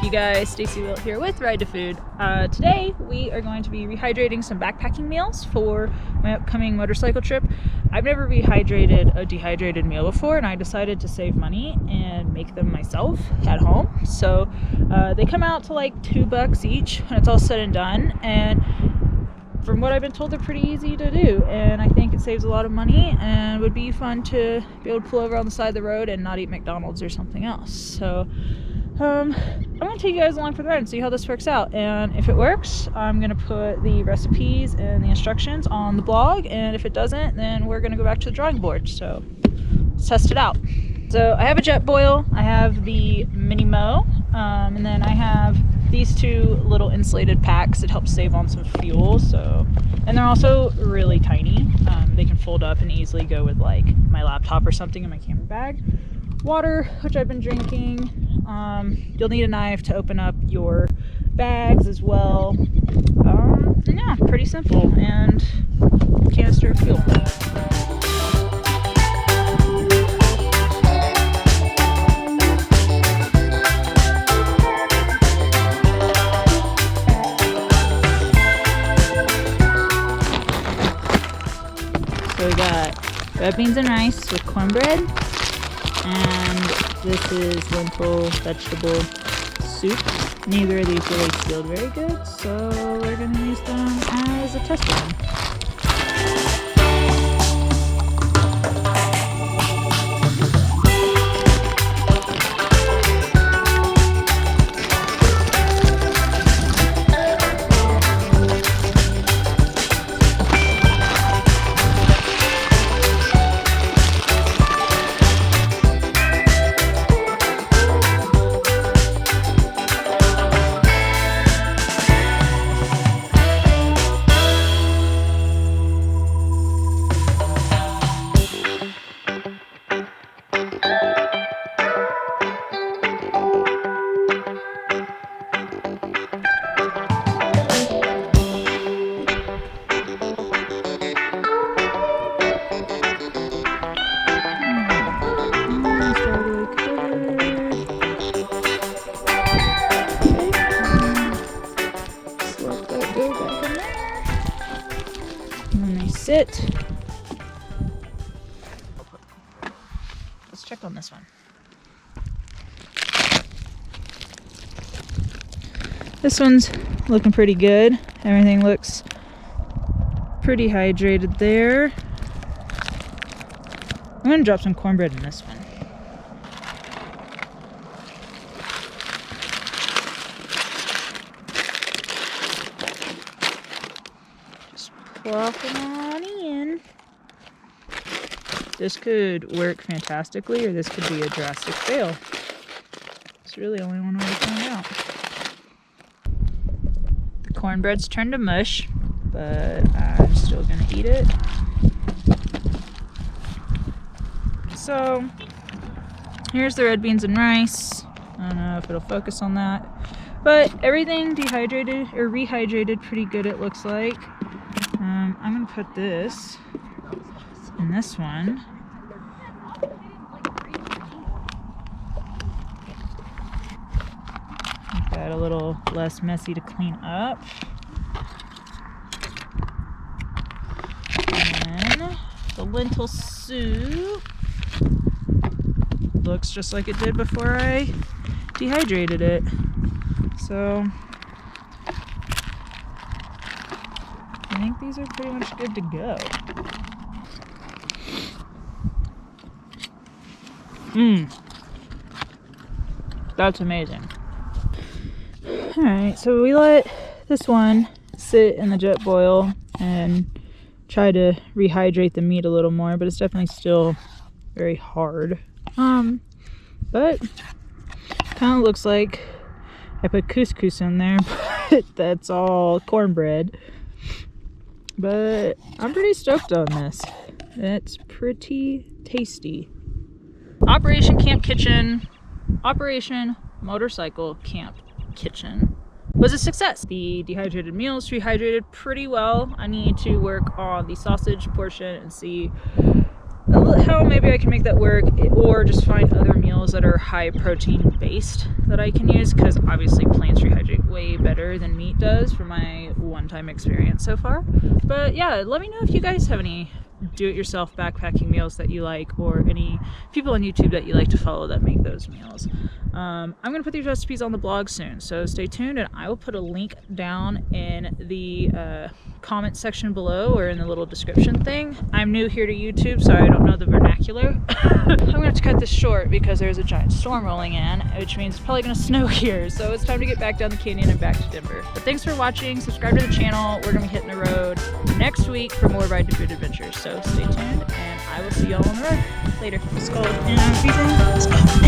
you guys? Stacy Wilt here with Ride to Food. Today we are going to be rehydrating some backpacking meals for my upcoming motorcycle trip. I've never rehydrated a dehydrated meal before, and I decided to save money and make them myself at home. So they come out to like $2 each when it's all said and done, and from what I've been told, they're pretty easy to do, and I think it saves a lot of money and would be fun to be able to pull over on the side of the road and not eat McDonald's or something else. So I'm going to take you guys along for the ride and see how this works out, and if it works, I'm going to put the recipes and the instructions on the blog, and if it doesn't, then we're going to go back to the drawing board. So let's test it out. So I have a jet boil, I have the mini mow, and then I have these two little insulated packs that help save on some fuel. So, and they're also really tiny. They can fold up and easily go with like my laptop or something in my camera bag. Water, which I've been drinking. You'll need a knife to open up your bags as well. And yeah, pretty simple. And canister of fuel. So we got red beans and rice with cornbread, and this is lentil vegetable soup. Neither of these really sealed very good, so we're going to use them as a test run. Sit. Let's check on this one. This one's looking pretty good. Everything looks pretty hydrated there. I'm gonna drop some cornbread in this one. Just plop it on in. This could work fantastically, or this could be a drastic fail. It's really only one way to find out. The cornbread's turned to mush, but I'm still gonna eat it. So here's the red beans and rice. I don't know if it'll focus on that, but everything dehydrated or rehydrated pretty good, it looks like. I'm gonna put this in this one. Make that a little less messy to clean up. And then the lentil soup looks just like it did before I dehydrated it. So I think these are pretty much good to go. That's amazing. Alright, so we let this one sit in the jet boil and try to rehydrate the meat a little more, but it's definitely still very hard. But kind of looks like I put couscous in there, but that's all cornbread. But I'm pretty stoked on this. It's pretty tasty. Operation Camp Kitchen, Operation Motorcycle Camp Kitchen was a success. The dehydrated meals rehydrated pretty well. I need to work on the sausage portion and see how maybe I can make that work, or just find other meals that are high protein based that I can use, because obviously plants rehydrate way better than meat does from my one-time experience so far. But yeah, let me know if you guys have any do-it-yourself backpacking meals that you like, or any people on YouTube that you like to follow that make those meals. I'm gonna put these recipes on the blog soon, so stay tuned, and I will put a link down in the comment section below, or in the little description thing. I'm new here to YouTube, so I don't know the vernacular. I'm gonna have to cut this short because there's a giant storm rolling in, which means it's probably gonna snow here, so it's time to get back down the canyon and back to Denver. But thanks for watching. Subscribe to the channel. We're gonna be hitting the road next week for more ride to food adventures, so stay tuned, and I will see y'all on the road later. Let's go in, people. Let's go in.